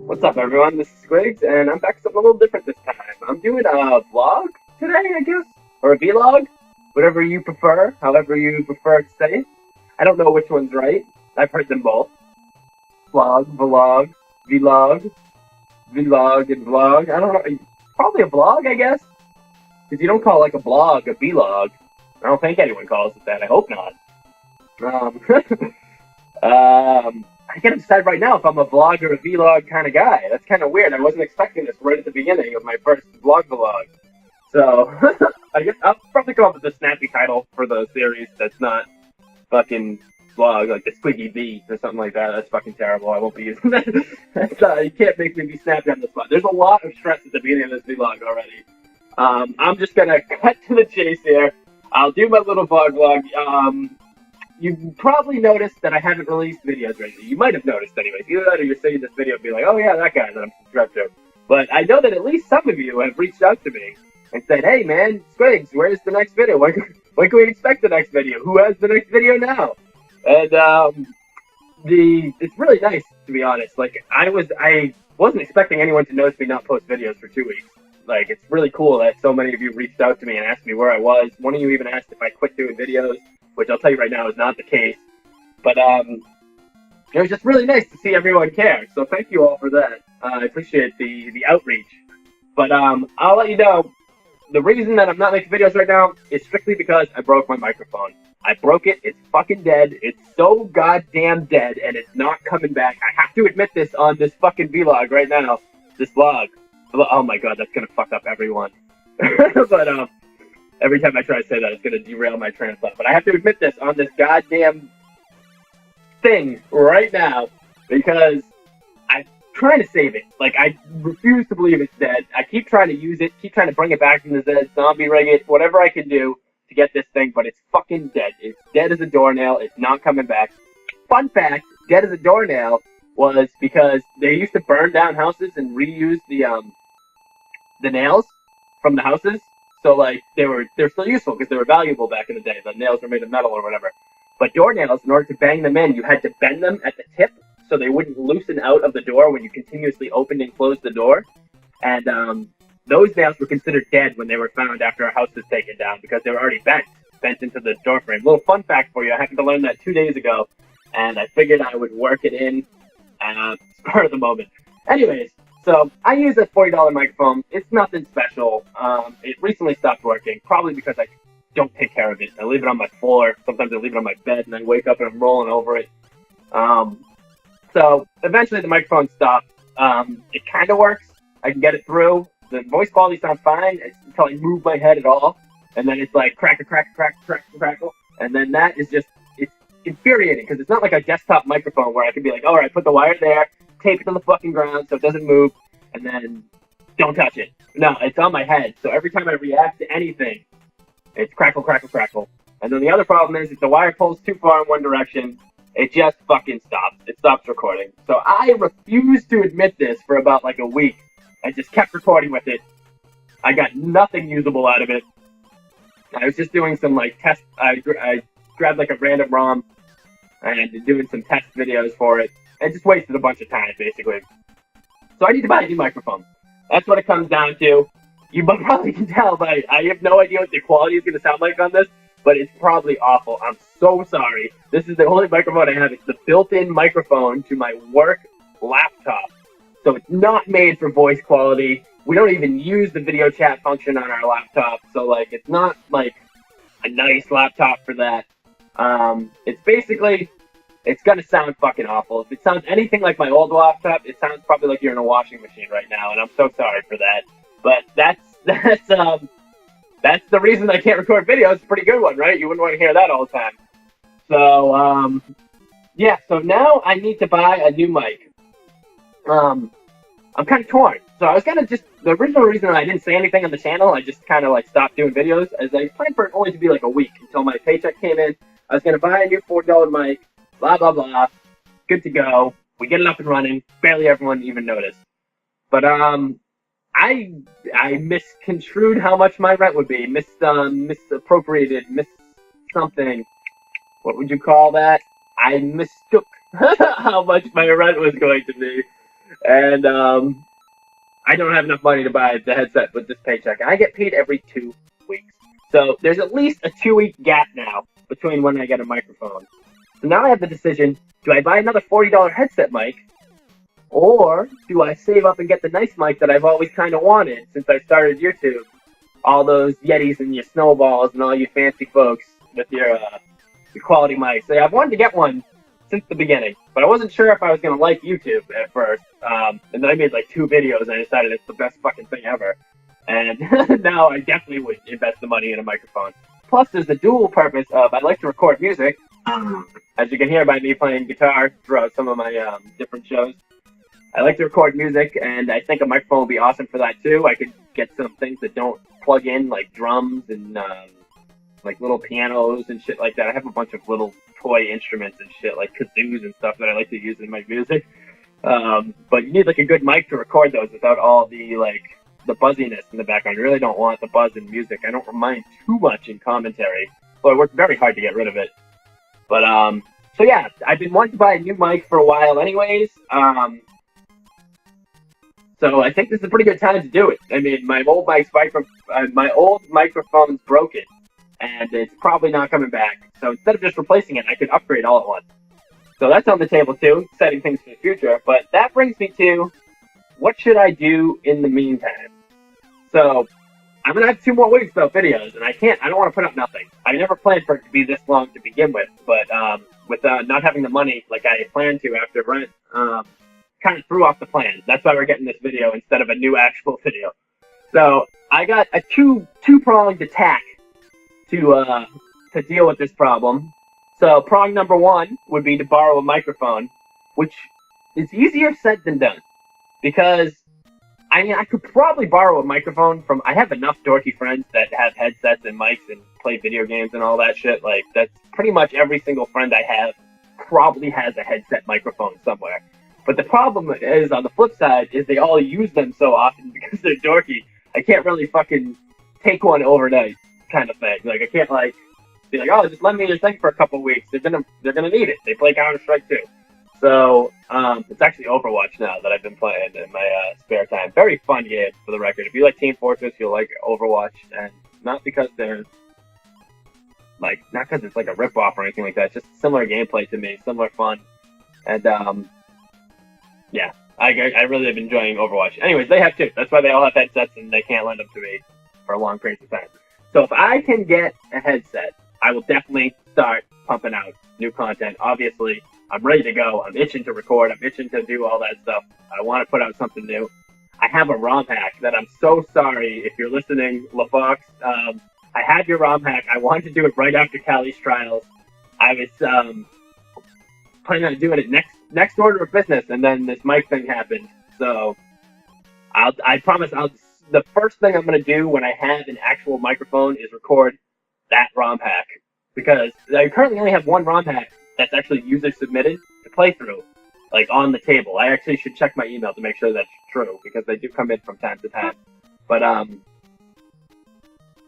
What's up, everyone? This is Squiggs, and I'm back with something a little different this time. I'm doing a vlog today, I guess, or a vlog, whatever you prefer, however you prefer to say it. I don't know which one's right. I've heard them both. Vlog, vlog, vlog, vlog, and vlog. I don't know. Probably a vlog, I guess, because you don't call like a blog a vlog. I don't think anyone calls it that. I hope not. Um, I gotta decide right now if I'm a vlog or a vlog kind of guy. That's kind of weird. I wasn't expecting this right at the beginning of my first vlog. So, I guess I'll probably come up with a snappy title for the series that's not fucking vlog, like the Squiggy V or something like that. That's fucking terrible. I won't be using that. You can't make me be snappy on the spot. There's a lot of stress at the beginning of this vlog already. I'm just gonna cut to the chase here. I'll do my little vlog. You probably noticed that I haven't released videos lately. You might have noticed anyways. Either that or you're seeing this video and be like, oh yeah, that guy that I'm subscribed to. But I know that at least some of you have reached out to me and said, hey man, Squiggs, where's the next video? When can we expect the next video? Who has the next video now? And it's really nice, to be honest. Like, I wasn't expecting anyone to notice me not post videos for 2 weeks. Like, it's really cool that so many of you reached out to me and asked me where I was. One of you even asked if I quit doing videos, which I'll tell you right now is not the case. But it was just really nice to see everyone care. So thank you all for that. I appreciate the outreach. But I'll let you know, the reason that I'm not making videos right now is strictly because I broke my microphone. I broke it. It's fucking dead. It's so goddamn dead, and it's not coming back. I have to admit this on this fucking vlog right now. This vlog. Oh my god, that's gonna fuck up everyone. But every time I try to say that, it's gonna derail my train of thought. But I have to admit this on this goddamn thing right now because I'm trying to save it. Like, I refuse to believe it's dead. I keep trying to use it, keep trying to bring it back from the dead, zombie ring it, whatever I can do to get this thing, but it's fucking dead. It's dead as a doornail. It's not coming back. Fun fact, dead as a doornail was because they used to burn down houses and reuse the nails from the houses. So, like, they're still useful because they were valuable back in the day. The nails were made of metal or whatever. But doornails, in order to bang them in, you had to bend them at the tip so they wouldn't loosen out of the door when you continuously opened and closed the door. And those nails were considered dead when they were found after a house was taken down because they were already bent into the door frame. Little fun fact for you, I happened to learn that 2 days ago, and I figured I would work it in spur of the moment. Anyways, so I use a $40 microphone. It's nothing special. It recently stopped working, probably because I don't take care of it. I leave it on my floor. Sometimes I leave it on my bed, and I wake up and I'm rolling over it. So eventually the microphone stopped. It kind of works. I can get it through. The voice quality sounds fine until I move my head at all. And then it's like crackle, crackle. And then that is just, it's infuriating because it's not like a desktop microphone where I can be like, all right, put the wire there, tape it to the fucking ground so it doesn't move, and then don't touch it. No, it's on my head. So every time I react to anything, it's crackle. And then the other problem is if the wire pulls too far in one direction, it just fucking stops. It stops recording. So I refused to admit this for about like a week. I just kept recording with it. I got nothing usable out of it. I was just doing some like test. I grabbed like a random ROM and doing some test videos for it. I just wasted a bunch of time basically. So I need to buy a new microphone. That's what it comes down to. You probably can tell, but I have no idea what the quality is going to sound like on this, but it's probably awful. I'm so sorry. This is the only microphone I have. It's the built-in microphone to my work laptop. So it's not made for voice quality. We don't even use the video chat function on our laptop. So, like, it's not, like, a nice laptop for that. It's basically, it's going to sound fucking awful. If it sounds anything like my old laptop, it sounds probably like you're in a washing machine right now, and I'm so sorry for that. But that's the reason I can't record videos. It's a pretty good one, right? You wouldn't want to hear that all the time. So, yeah, so now I need to buy a new mic. I'm kind of torn. So I was kind of just, the original reason I didn't say anything on the channel, I just kind of like stopped doing videos, as I planned for it only to be like a week until my paycheck came in. I was going to buy a new $40 mic, blah, blah, blah. Good to go. We get it up and running. Barely everyone even noticed. But, I misconstrued how much my rent would be. Misappropriated, something. What would you call that? I mistook how much my rent was going to be, and I don't have enough money to buy the headset with this paycheck. I get paid every 2 weeks, so there's at least a 2 week gap now between when I get a microphone. So now I have the decision: do I buy another $40 headset mic, or do I save up and get the nice mic that I've always kind of wanted since I started YouTube? All those Yetis and your Snowballs and all you fancy folks with your quality mics. So I've wanted to get one since the beginning, but I wasn't sure if I was going to like YouTube at first. And then I made like 2 videos and I decided it's the best fucking thing ever. And now I definitely would invest the money in a microphone. Plus, there's the dual purpose of I like to record music. As you can hear by me playing guitar throughout some of my different shows. I like to record music, and I think a microphone would be awesome for that too. I could get some things that don't plug in, like drums and like little pianos and shit like that. I have a bunch of little toy instruments and shit, like kazoos and stuff that I like to use in my music. But you need like a good mic to record those without all the the buzziness in the background. You really don't want the buzz in music. I don't mind too much in commentary, but I work very hard to get rid of it. But so yeah, I've been wanting to buy a new mic for a while, anyways. So I think this is a pretty good time to do it. I mean, my old microphone's broken, and it's probably not coming back. So instead of just replacing it, I could upgrade all at once. So that's on the table too, exciting things for the future. But that brings me to, what should I do in the meantime? So I'm gonna have 2 more weeks without videos, and I don't want to put up nothing. I never planned for it to be this long to begin with, but with not having the money like I planned to after rent, kind of threw off the plan. That's why we're getting this video instead of a new actual video. So I got a two-pronged attack to deal with this problem. So prong number 1 would be to borrow a microphone, which is easier said than done, because I mean I could probably borrow a microphone from. I have enough dorky friends that have headsets and mics and play video games and all that shit. Like that's pretty much every single friend I have probably has a headset microphone somewhere. But the problem is, on the flip side, is they all use them so often because they're dorky. I can't really fucking take one overnight kind of thing. Like, I can't, like, be like, oh, just lend me your thing for a couple weeks. They're gonna need it. They play Counter-Strike too. So, it's actually Overwatch now that I've been playing in my spare time. Very fun game, for the record. If you like Team Fortress, you'll like Overwatch. And not because they're, like, not because it's like a rip-off or anything like that. It's just similar gameplay to me, similar fun. And, yeah, I really have been enjoying Overwatch. Anyways, they have 2. That's why they all have headsets and they can't lend them to me for long periods of time. So if I can get a headset, I will definitely start pumping out new content. Obviously, I'm ready to go. I'm itching to record. I'm itching to do all that stuff. I want to put out something new. I have a ROM hack that I'm so sorry if you're listening, LaFox. I had your ROM hack. I wanted to do it right after Cali's trials. I was planning on doing it next order of business, and then this mic thing happened. So I promise the first thing I'm going to do when I have an actual microphone is record that ROM hack, because I currently only have one ROM hack that's actually user submitted to play through, like on the table. I actually should check my email to make sure that's true, because they do come in from time to time. But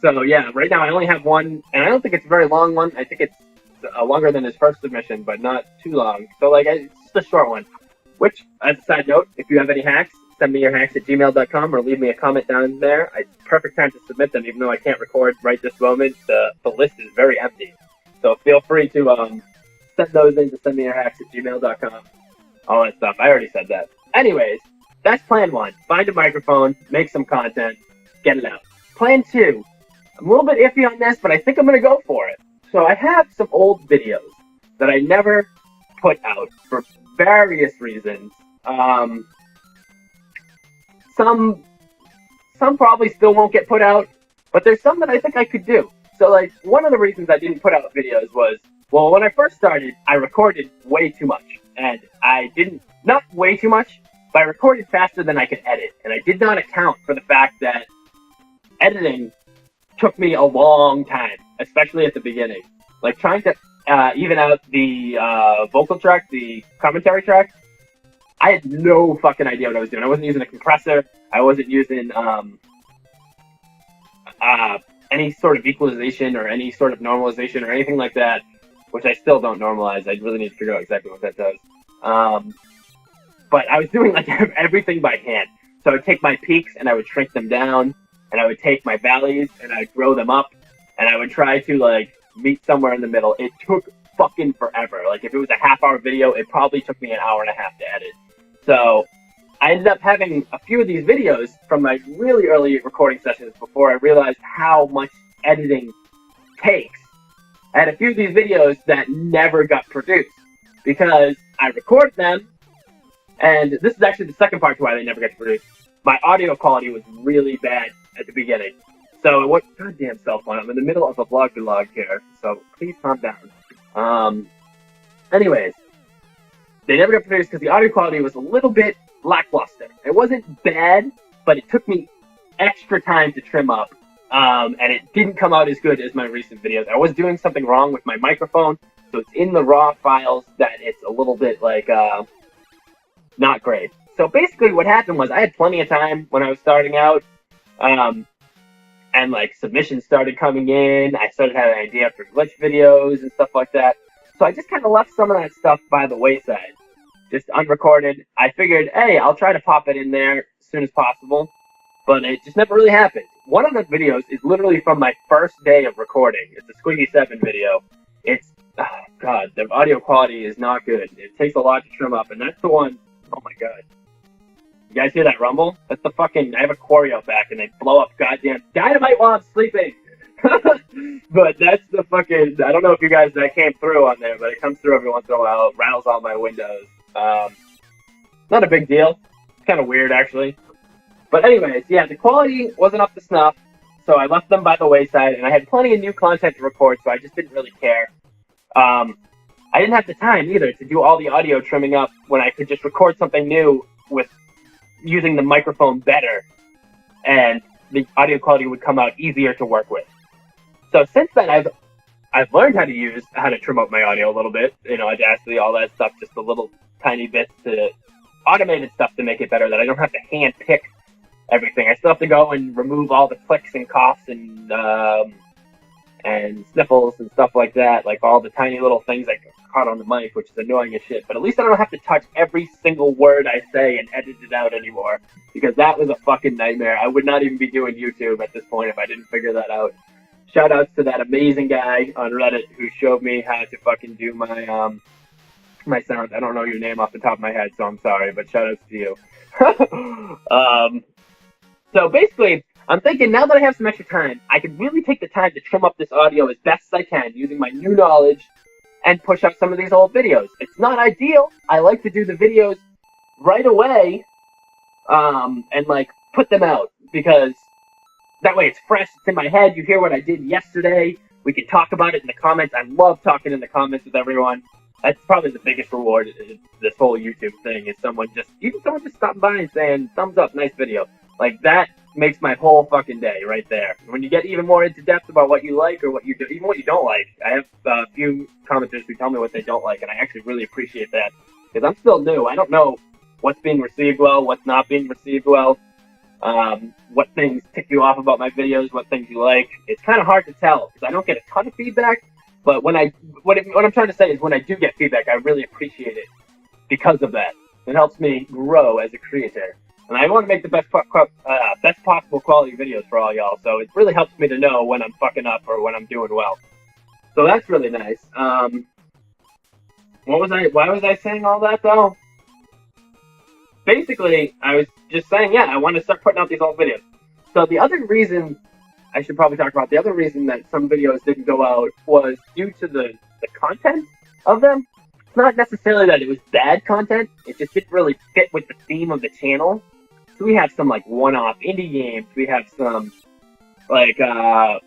so yeah, right now I only have one, and I don't think it's a very long one. I think it's longer than his first submission, but not too long. So like, it's just a short one. Which, as a side note, if you have any hacks, send me your hacks at gmail.com or leave me a comment down there. It's perfect time to submit them, even though I can't record right this moment. The list is very empty. So feel free to send those in to send me your hacks at gmail.com. All that stuff. I already said that. Anyways, that's plan 1. Find a microphone, make some content, get it out. Plan 2. I'm a little bit iffy on this, but I think I'm going to go for it. So I have some old videos that I never put out for various reasons. Some probably still won't get put out, but there's some that I think I could do. So like, one of the reasons I didn't put out videos was, well, when I first started, I recorded way too much. And I didn't, not way too much, but I recorded faster than I could edit. And I did not account for the fact that editing took me a long time, especially at the beginning. Like, trying to even out the vocal track, the commentary track, I had no fucking idea what I was doing. I wasn't using a compressor. I wasn't using any sort of equalization or any sort of normalization or anything like that. which I still don't normalize. I really need to figure out exactly what that does. But I was doing like everything by hand. So I would take my peaks and I would shrink them down, and I would take my valleys and I'd grow them up, and I would try to like meet somewhere in the middle. It took fucking forever. Like if it was a half-hour video, it probably took me an hour and a half to edit. So I ended up having a few of these videos from my really early recording sessions before I realized how much editing takes. I had a few of these videos that never got produced because I recorded them, and this is actually the second part to why they never get produced. My audio quality was really bad at the beginning. So what? Goddamn cell phone! I'm in the middle of a vlog here, so please calm down. Anyways, they never got produced because the audio quality was a little bit lackluster. It wasn't bad, but it took me extra time to trim up. And it didn't come out as good as my recent videos. I was doing something wrong with my microphone, so it's in the raw files that it's a little bit like not great. So basically what happened was I had plenty of time when I was starting out, and like submissions started coming in. I started having an idea for glitch videos and stuff like that. So I just kind of left some of that stuff by the wayside, just unrecorded. I figured, hey, I'll try to pop it in there as soon as possible, but it just never really happened. One of the videos is literally from my first day of recording. It's a Squiggy 7 video. It's, oh god, the audio quality is not good. It takes a lot to trim up, and that's the one, oh my god. You guys hear that rumble? That's the fucking, I have a quarry out back, and they blow up goddamn dynamite while I'm sleeping! But that's the fucking, I don't know if you guys, that came through on there, but it comes through every once in a while. It rattles all my windows. Not a big deal. It's kind of weird, actually. But anyways, yeah, the quality wasn't up to snuff, so I left them by the wayside, and I had plenty of new content to record, so I just didn't really care. I didn't have the time, either, to do all the audio trimming up when I could just record something new with using the microphone better, and the audio quality would come out easier to work with. So since then, I've learned how to trim up my audio a little bit, you know, Audacity, all that stuff, just a little tiny bits to automated stuff to make it better, that I don't have to hand pick everything. I still have to go and remove all the clicks and coughs and sniffles and stuff like that, like all the tiny little things I caught on the mic, which is annoying as shit. But at least I don't have to touch every single word I say and edit it out anymore, because that was a fucking nightmare. I would not even be doing YouTube at this point if I didn't figure that out. Shout outs to that amazing guy on Reddit who showed me how to fucking do my my sound. I don't know your name off the top of my head, so I'm sorry, but shout outs to you. So basically, I'm thinking now that I have some extra time, I can really take the time to trim up this audio as best as I can using my new knowledge and push out some of these old videos. It's not ideal. I like to do the videos right away and like put them out, because that way it's fresh, it's in my head, you hear what I did yesterday, we can talk about it in the comments. I love talking in the comments with everyone. That's probably the biggest reward in this whole YouTube thing, is someone just stopping by and saying, thumbs up, nice video. Like, that makes my whole fucking day right there. When you get even more into depth about what you like or what you do, even what you don't like, I have a few commenters who tell me what they don't like, and I actually really appreciate that, because I'm still new. I don't know what's being received well, what's not being received well, what things tick you off about my videos, what things you like. It's kind of hard to tell, because I don't get a ton of feedback, but what I'm trying to say is when I do get feedback, I really appreciate it because of that. It helps me grow as a creator. And I want to make the best possible quality videos for all y'all, so it really helps me to know when I'm fucking up or when I'm doing well. So that's really nice. Why was I saying all that, though? Basically, I was just saying, yeah, I want to start putting out these old videos. So the other reason, I should probably talk about, the other reason that some videos didn't go out was due to the content of them. It's not necessarily that it was bad content, it just didn't really fit with the theme of the channel. So we have some, like, one-off indie games, we have some, like, I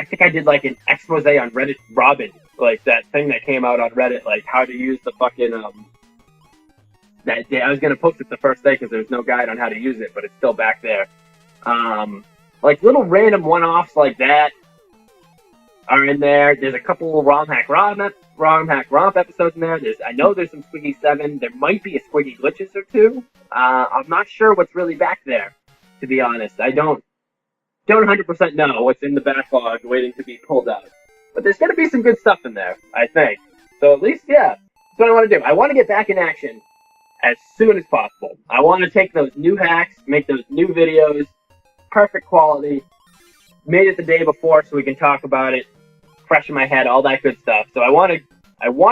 think I did, like, an expose on Reddit Robin, like, that thing that came out on Reddit, like, how to use the fucking, that day. I was gonna post it the first day because there's no guide on how to use it, but it's still back there. Like, little random one-offs like that are in there. There's a couple ROM Hack Romp episodes in there. I know there's some Squiggy 7. There might be a Squiggy Glitches or two. I'm not sure what's really back there, to be honest. I don't 100% know what's in the backlog waiting to be pulled out. But there's going to be some good stuff in there, I think. So at least, yeah, that's what I want to do. I want to get back in action as soon as possible. I want to take those new hacks, make those new videos, perfect quality, made it the day before so we can talk about it, fresh in my head, all that good stuff. So I want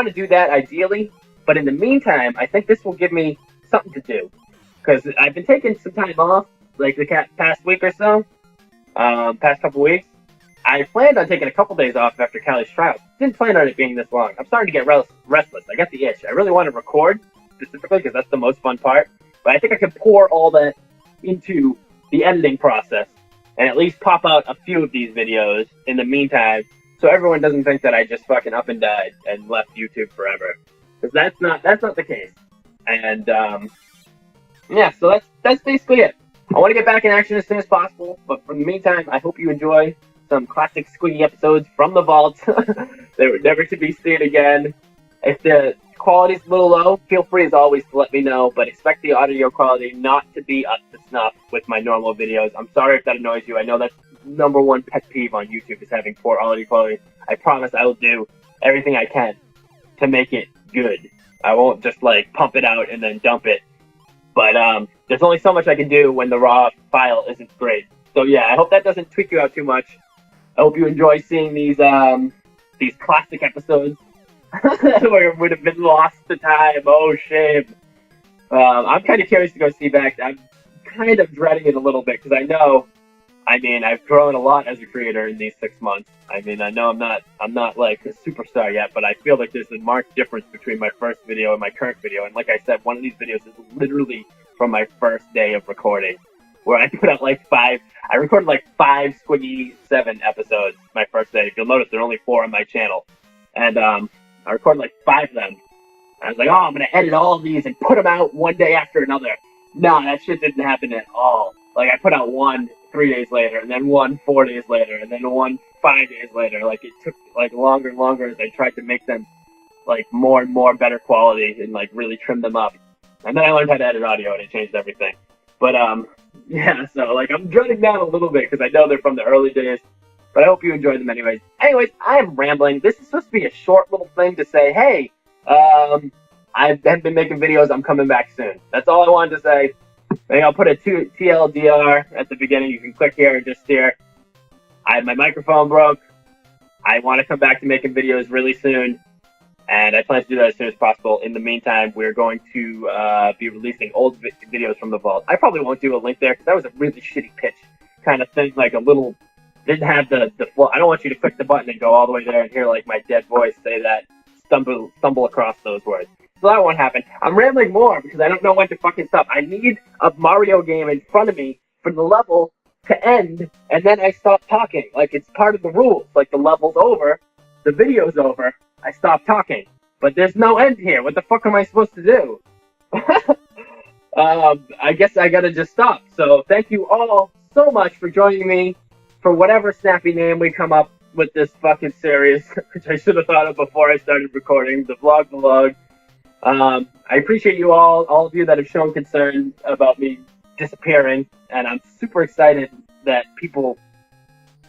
to do that ideally, but in the meantime, I think this will give me something to do. Because I've been taking some time off, like the past week or so, past couple weeks. I planned on taking a couple days off after Callie's trials. Didn't plan on it being this long. I'm starting to get restless. I got the itch. I really want to record, specifically, because that's the most fun part. But I think I could pour all that into the editing process and at least pop out a few of these videos in the meantime, so everyone doesn't think that I just fucking up and died and left YouTube forever. Because that's not the case. And, yeah, so that's basically it. I want to get back in action as soon as possible, but for the meantime, I hope you enjoy some classic Squiggy episodes from the vault. They were never to be seen again. If the quality's a little low, feel free as always to let me know, but expect the audio quality not to be up to snuff with my normal videos. I'm sorry if that annoys you. I know that's #1 pet peeve on YouTube, is having poor audio quality. I promise I will do everything I can to make it good. I won't just like pump it out and then dump it. But there's only so much I can do when the raw file isn't great. So yeah, I hope that doesn't tweak you out too much. I hope you enjoy seeing these classic episodes where it would have been lost to time. Oh, shame. I'm kind of curious to go see back. I'm kind of dreading it a little bit because I've grown a lot as a creator in these 6 months. I know I'm not like a superstar yet, but I feel like there's a marked difference between my first video and my current video. And like I said, one of these videos is literally from my first day of recording, where I put out I recorded like 5 Squiggy 7 episodes my first day. If you'll notice, there are only 4 on my channel. And, I recorded like 5 of them. I was like, oh, I'm going to edit all of these and put them out one day after another. No, that shit didn't happen at all. Like, I put out one 3 days later, and then one 4 days later, and then one 5 days later. Like, it took, like, longer and longer as I tried to make them, like, more and more better quality and, like, really trim them up. And then I learned how to edit audio, and it changed everything. But, yeah, so, like, I'm dreading that a little bit, because I know they're from the early days. But I hope you enjoyed them anyways. Anyways, I am rambling. This is supposed to be a short little thing to say, hey, I haven't been making videos. I'm coming back soon. That's all I wanted to say. Maybe I'll put a TLDR at the beginning. You can click here and just steer. My microphone broke. I want to come back to making videos really soon. And I plan to do that as soon as possible. In the meantime, we're going to be releasing old videos from the vault. I probably won't do a link there because that was a really shitty pitch kind of thing, like a little... Didn't have the flow. I don't want you to click the button and go all the way there and hear like my dead voice say that, stumble across those words. So that won't happen. I'm rambling more because I don't know when to fucking stop. I need a Mario game in front of me for the level to end, and then I stop talking. Like, it's part of the rules. Like, the level's over, the video's over, I stop talking. But there's no end here. What the fuck am I supposed to do? I guess I gotta just stop. So thank you all so much for joining me for whatever snappy name we come up with this fucking series, which I should have thought of before I started recording, the vlog. I appreciate you all of you that have shown concern about me disappearing, and I'm super excited that people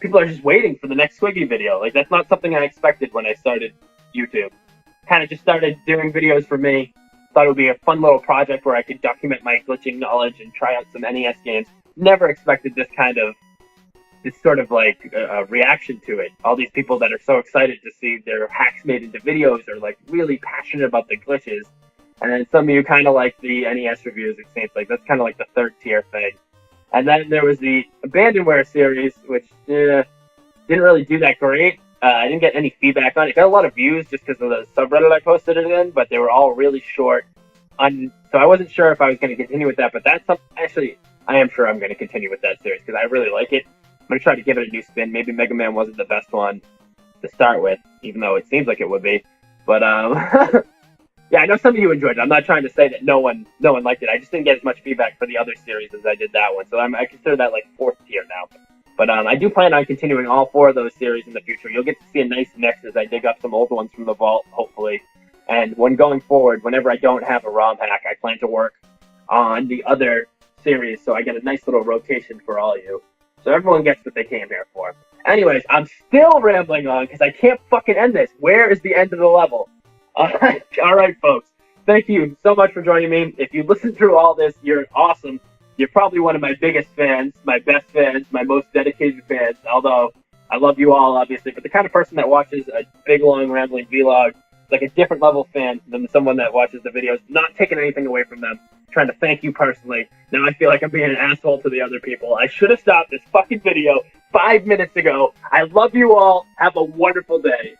are just waiting for the next Squiggy video. Like, that's not something I expected when I started YouTube. Kind of just started doing videos for me. Thought it would be a fun little project where I could document my glitching knowledge and try out some NES games. Never expected this sort of like reaction to it. All these people that are so excited to see their hacks made into videos are like really passionate about the glitches. And then some of you kind of like the NES reviews, it seems like. That's kind of like the third tier thing. And then there was the Abandonware series, which didn't really do that great. I didn't get any feedback on it. It got a lot of views just because of the subreddit I posted it in, but they were all really short. So I wasn't sure if I was going to continue with that, but that's something, actually, I am sure I'm going to continue with that series because I really like it. I'm going to try to give it a new spin. Maybe Mega Man wasn't the best one to start with, even though it seems like it would be. But, yeah, I know some of you enjoyed it. I'm not trying to say that no one liked it. I just didn't get as much feedback for the other series as I did that one. So I consider that like fourth tier now. But I do plan on continuing all 4 of those series in the future. You'll get to see a nice mix as I dig up some old ones from the vault, hopefully. And when going forward, whenever I don't have a ROM hack, I plan to work on the other series so I get a nice little rotation for all of you. So everyone gets what they came here for. Anyways, I'm still rambling on because I can't fucking end this. Where is the end of the level? All right, folks. Thank you so much for joining me. If you listened through all this, you're awesome. You're probably one of my biggest fans, my best fans, my most dedicated fans. Although I love you all, obviously, but the kind of person that watches a big, long, rambling vlog, like a different level fan than someone that watches the videos, not taking anything away from them. Trying to thank you personally. Now I feel like I'm being an asshole to the other people. I should have stopped this fucking video 5 minutes ago. I love you all. Have a wonderful day.